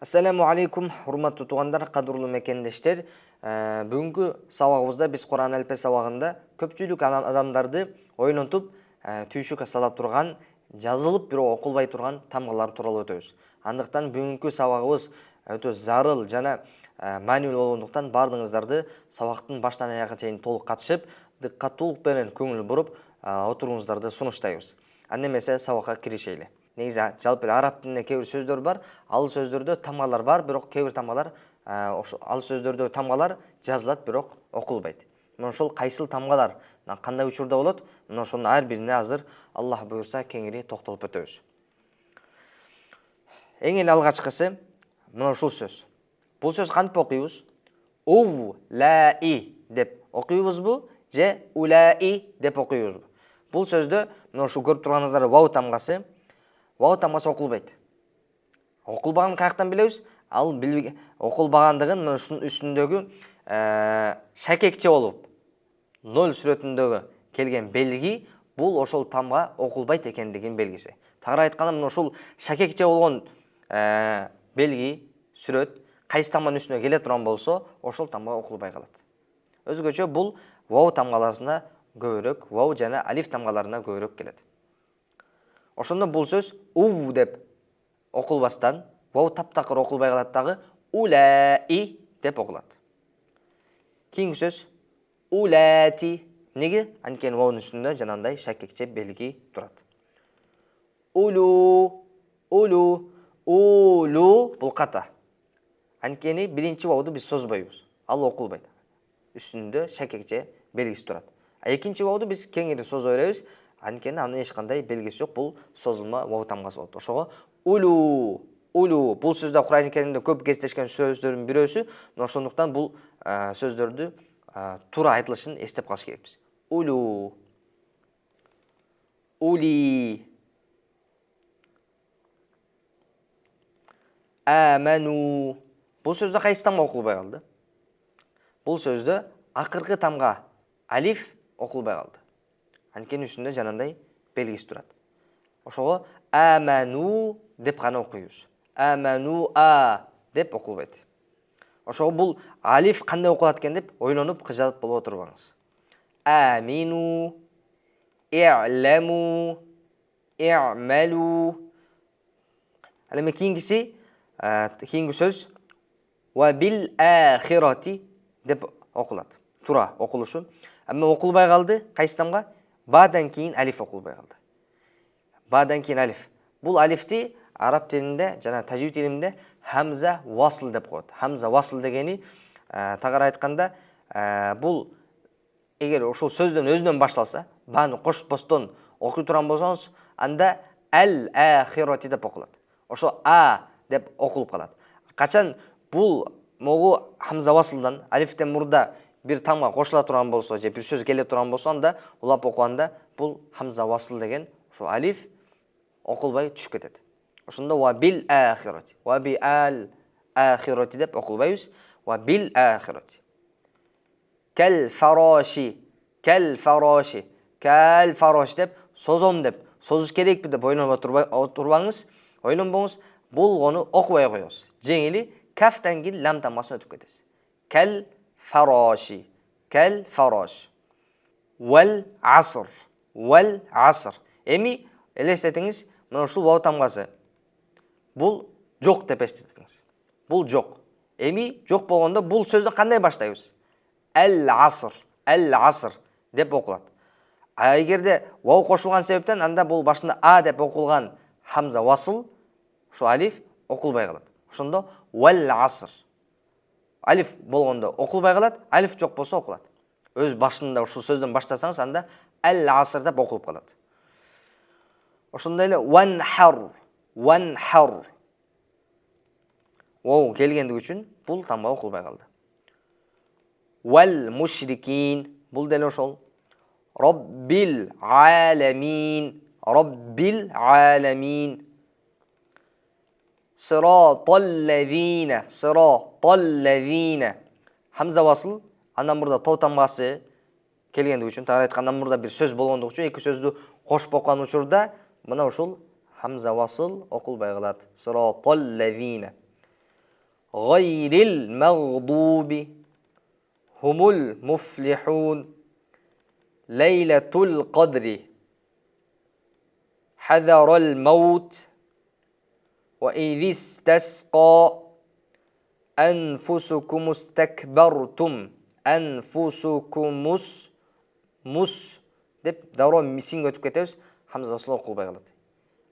Assalamu alaikum, hurmatly tuğanlar, qadırlı mekendештер. Бүгүнкү сабагыбызда биз Кур'ан әліпбе сабагында көпчүлүк адамдарды ойлонтуп, түйшүккө сала турган, жазылып бирок окулбай турган тамгалар тууралуу өтөбүз. Андыктан бүгүнкү сабагыбыз өтө зарыл жана маанилүү болгондуктан бардыгыңыздарды сабактын баштан аягына чейин толук катышып, дыккаттуулук менен көңүл буруп отуруңуздарды сунуштайбыз. Анда эмесе сабакка киришели. Негизи жалпы араб тилинде кээ бир сөздөр бар, ал сөздөрдө тамгалар бар, бирок кээ бир тамгалар ал сөздөрдө тамгалар жазылат, бирок окулбайт. Мына ошол кайсыл тамгалар кандай учурда болот? Мына ошонун ар бирине азыр Аллах буйрса кеңири токтолуп өтөбүз. Эң эле алгачкысы мына ушул сөз. Бул сөз кантип окуйбуз? У-ла-и деп окуйбузбу же у-ла-и деп окуйбузбу? Бул сөздө мына ушул көрүп турганыңыздар вау тамгасы окулбайт. Окулбаганын каяктан билебиз? Ал окулбагандыгын мына ушунун үстүндөгү шакекче болуп, ноль сүрөтүндөгү келген белги бул ошол тамга окулбайт экендигинин белгиси. Тагыраак айтканда мына ушул шакекче болгон белги, сүрөт кайсы тамганын үстүнө келе турган болсо, ошол тамга окулбай калат. Өзгөчө бул вау тамгаларына көбүрөөк, вау жана алиф тамгаларына көбүрөөк келет. Ошондо бул сөз у деп окулбастан, вау таптакыр окулбай калат дагы у-ла-и деп окулат. Кийинки сөз у-ла-ти. Неге? Анткени ваунун үстүндө жанагындай шакекче белги турат. Улу, улу, улу бул ката. Анткени биринчи вауду биз созбойбуз. Ал окулбайт. Үстүндө шакекче белгиси турат. А экинчи вауду биз кеңири созо беребиз. Анткени анын эч кандай белгиси жок, бул созулма вау тамгасы болот. Ошого улу, улу бул сөздө Кур'ан Керимде көп кездешкен сөздөрдүн бирөөсү, ошондуктан бул сөздөрдү туура айтылышын эстеп калыш керекпиз. Улу, ули, аману. Бул сөздө кайсы тамга окулбай калды? Бул сөздө акыркы тамга алиф окулбай калды. Анткени үстүндө жанагындай белгиси турат. Ошого аману деп гана окуйбуз. Аману деп окулбайт. Ошого бул алиф кандай окулат экен деп ойлонуп кыжалып болуп отурбаңыз. Амину, и'ламу, и'малу. Ал эми кийинки сөз ва бил ахирати деп окулат. Туура окулушу. Эми окулбай калды кайсы тамга? Бадан кийин алиф окулбай калды. Бадан кийин алиф. Бул алифти араб тилинде жана тажвид илиминде хамза васл деп коет. Хамза васл дегени тагыраак айтканда бул эгер ошол сөздөн өзүнөн башталса, баны кошпостон окуй турган болсоңуз, анда ал-ахирати деп окулат. Ошо деп окулуп калат. Качан бул могу хамза васлдан алифтен мурда бир тамга кошула турган болсо, же бир сөз келе турган болсо, анда улап окуганда бул хамза васл деген ошо алиф окулбай түшүп кетет. Ошондо ва бил ахирати, ва би ал ахирати деп окулбайбыз, ва бил ахирати. Кал фараши, кал фараши, кал фараш деп созом деп, созуш керекпи деп ойлонуп отурбаңыз, ойлонбоңуз, бул гону окубай коебуз. Жеңили кафтан кийин лам тамгасын өтүп кетесиз. Кал фараши, кал фараш. Вал аср, вал аср. Эми элестетиңиз, мына ушул вау тамгасы. Бул жок деп эстетиңиз. Бул жок. Эми жок болгондо бул сөздү кандай баштайбыз? Ал-аср, ал-аср деп окулат. А эгерде вау кошулган себептен анда бул башында деп окулган хамза васл, ошо алиф окулбай калат. Ошондо вал-аср. Алиф болгондо окулбай калат, алиф жок болсо окулат. Өз башында ушул сөздөн баштасаңыз, анда ал-аср деп окулуп калат. Ошондой эле ванхар, ванхар. Вау келгендиги үчүн бул тамга окулбай калды. Вал мушрикин, бул деле ошол. Роббил аламин, роббил аламин. Сираталлазина, сираталлазина. Хамза васл, андан мурда тоо тамгасы келгендиги үчүн, тагыраак айтканда мурда бир сөз болгондугу үчүн, эки сөздү кошуп окуган учурда мына ушул хамза васл окулбай калат. Сираталлазина. Gayril mağdubi humul muflihun. Leyletul qadri hazaral maut ve izistasqa enfusukumustakbartum. Enfusukumus mus deb davron missing o'tib ketamiz. Hamza aslo o'qilmay qoladi.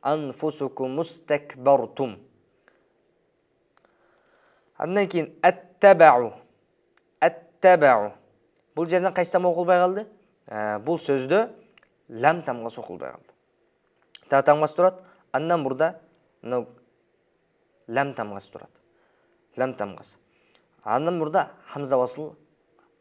Anfusukumustakbartum. Andan keyin attaba'u. Attaba'u. Бұл жерден qaysi tam o'qilmay qoldi? Бұл сөзді lam tamg'asi o'qilmay qoldi. Ta tamg'asi turadi. Andan burada lam tamg'asi turadi. Lam tamg'asi. Andan burada hamza vasıl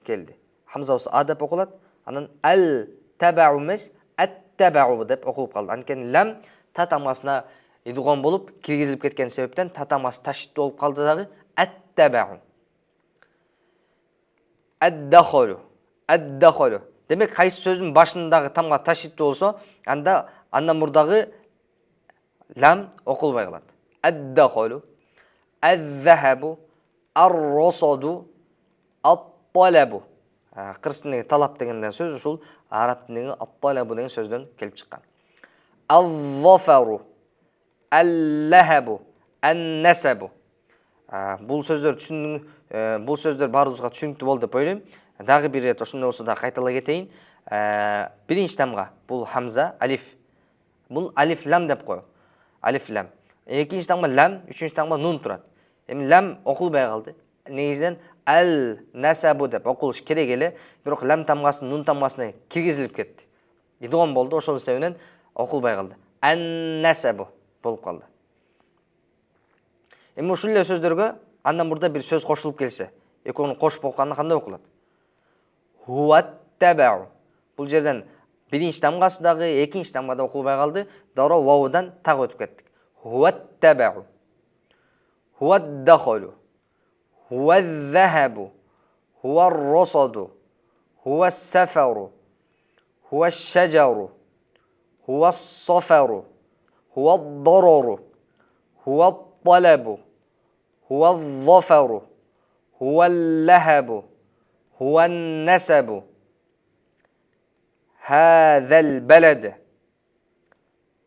keldi. Hamza vasıl a deb o'qiladi. Andan al taba'u emas, attaba'u deb o'qilib qoldi. Andan lam ta tamg'asына idg'om bo'lib kirgizilib ketgan sebepten ta tamg'asi tashdid bo'lib qoldi дағы attaba'u. Ad-dakhulu. Ad-dakhulu. Demek qaysi sözün başındağı tamga tashdid olsa, andan burdağı lam o'qilmay qoladi. Ad-dakhulu, az-zahabu, ar-rasadu, at-talabu. Qirg'iz tilidagi talab degan so'z usul arab tilidagi at-talabu degan so'zdan kelib chiqqan. Az-zafaru, al-lahabu, an-nasabu. Бұл сөздер бұл сөздер барыңызға түсінікті болды деп ойлаймын. Дағы бір рет осындай болса да қайталай кетейін. Бірінші тамға бұл хамза, алиф. Бұл алиф лам деп қой. Алиф лам. Екінші тамға лам, үшінші тамға нун тұрады. Лам оқылмай қалды. Негізінен әл-насабу деп оқылыш керек елі, бірақ лам тамғасын нун тамғасына кіргізіліп кетті. Идғам болды, ошол себебінен оқылмай қалды. Ән-насабу болып қалды. Ушул сөздөргө андан мурда бир сөз кошулуп келсе, экөөнү кошуп окуганда кандай окулат? Хуаттабау. Бул жерден биринчи тамгасы дагы, экинчи тамга да окулбай калды. Дароо ваудан так өтүп кеттик. Хуаттабау. Хуаддахулу. Хуаззахабу. Хуаррасаду. Хуассафару. Хуашшаджару. Хуассафару. Хуаддарару. Хуатталабу. هو الظفر هو اللهب هو النسب هذا البلد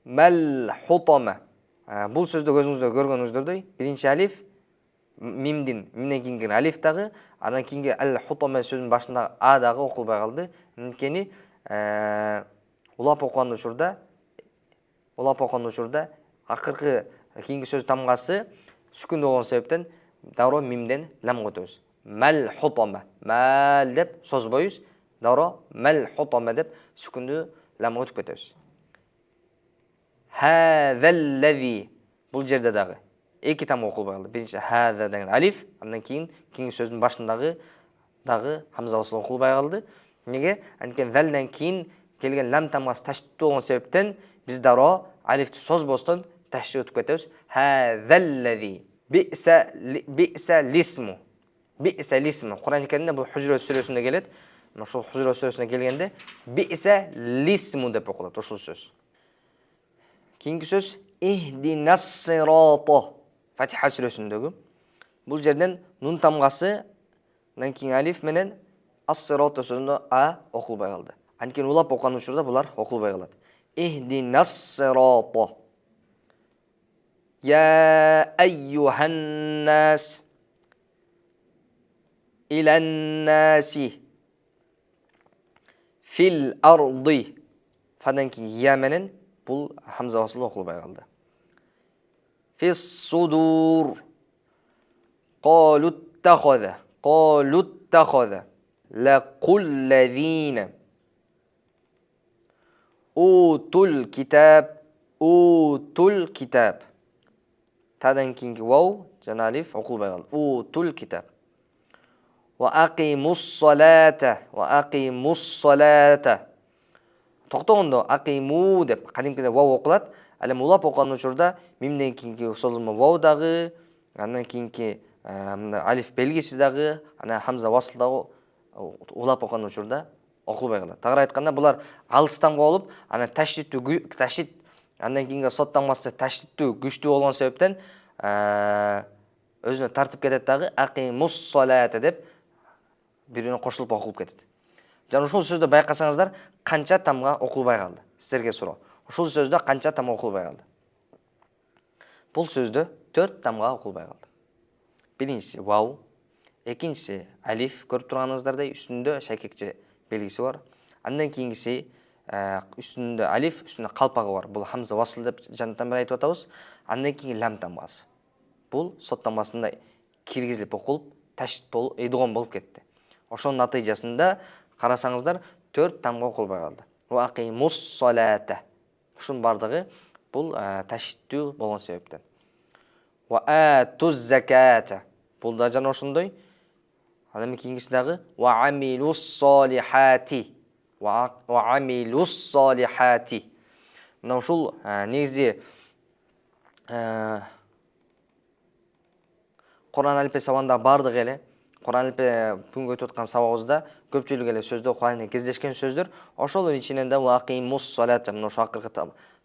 ما الحطمة. Бұл сөзді өзіңізде көргеніңіздердей бірінші алиф мимден кейінгі алиф дағы, анан кейінгі әл-хутама сөздің башындағы а дағы оқылбай қалды. Өйткені улап оқыған учурда ақырғы кейінгі сөз тамғасы сүкін болған себептен дауро мимден лам өтөбүз. Мәл хутама. Мәл деп созбойбуз. Дауро мәл хутама деп сүкүндү лам өтүп кетебиз. Хазаллази. Бул жерде дагы эки там окулбай калды. Биринчи хаза деген алиф, андан кийин сөздүн башындагы дагы хамза басыл окулбай калды. Неге? Анткени залдан кийин келген лам тамгасы ташдид болгон себептен биз дауро алифти созбостон ташдид өтүп кетебиз. Хазаллази. Би'са лисму. Би'са лисму. Кур'ан Каримде бул Хужурат сүрөсүндө келет. Ошол Хужурат сүрөсүнө келгенде би'са лисму деп окулат ошол сөз. Кийинки сөз ихдинас сирата. Фатиха сүрөсүндөгү. Бул жерден нун тамгасы, андан кийин алиф менен ас-сирата сөзүндө а окулбай калды. Анткени улап окуган учурда булар окулбай калат. Ихдинас сирата. يا أيها الناس إلى الناس في الأرض. فدانكي يا منن بول حمزة وصل وقلبي قالdı. في الصدور قالوا اتخذ لقل الذين أوتوا الكتاب Тадан кейінгі вау, жана алиф оқылбай қалды. Утул китаб. Ва ақимус салата. Тоқтоғында ақиму деп қадимкіде вау оқылады. Әлем улап оқыған учурда мимден кейінгі созылма вау дағы, андан кейінгі алиф белгisi дағы, ана хамза васыл дағы улап оқыған учурда оқылбай қалады. Тағыр айтқанда бұлар алыстан болып, ана ташдид андан кейінгі соттан басты ташдидтүү күчтүү болгон себептен өзүнө тартып кетет дагы акимус салата деп бирине кошулуп окулуп кетет. Жана ушул сөздө байкасаңыздар канча тамга окулбай калды? Сиздерге суроо. Ушул сөздө канча тамга окулбай калды? Бул сөздө 4 тамга окулбай калды. Биринчиси вау, экинчиси алиф, көрүп турганыңыздардай үстүндө шайкекче белгиси бар. Андан кийинкиси üstünde alif, üstünde kalpagı var. Бұл хамза васыл деп жанаттан бері айтып атабыз. Андан кейін лам тамгасы. Бұл сот тамгасында киргизилип окулуп, ташдид болуп, идгом болуп кетти. Ошонун натыйжасында карасаңыздар 4 тамга окулбай калды. Ва акимус салата. Ушунун бардыгы бул ташдиддүү болгон себептен. Ва атуз заката. Бул да жана ошондой. Андан кийинкиси дагы ва амилус салихати. وعملوا الصالحات. Мына ушул негизи Кур'ан алифбе сабагында бардык эле Кур'ан алифбе бүгүнкү өтүп аткан сабагыбызда көпчүлүк эле сөздө Кур'анда кездешкен сөздөр. Ошолордун ичинен да вакимус салата, мына ошо акыркы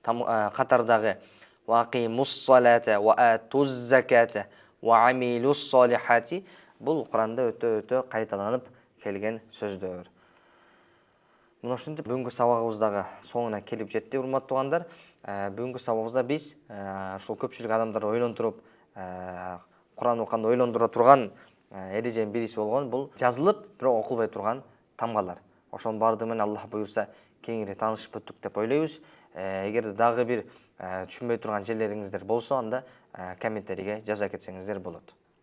катардагы вакимус салата ва атуз заката ва амилус салихати бул Кур'анда өтө кайталанып келген сөздөр. Мына ушинтип бүгүнкү сабагыбыздагы соңуна келип жетти, урматтуу туугандар. Бүгүнкү сабагыбызда биз ушул көпчүлүк адамдар ойлонтуруп, Кур'ан окуганда ойлондура турган эреженин бириси болгон бул жазылып, бирок окулбай турган тамгалар. Ошонун бардыгы менен Аллах буйрса кеңири таанышып өттүк деп ойлойбуз. Эгерде дагы бир түшүнбөй турган жерлериңиздер болсо, анда комментарийге жаза кетсеңиздер болот.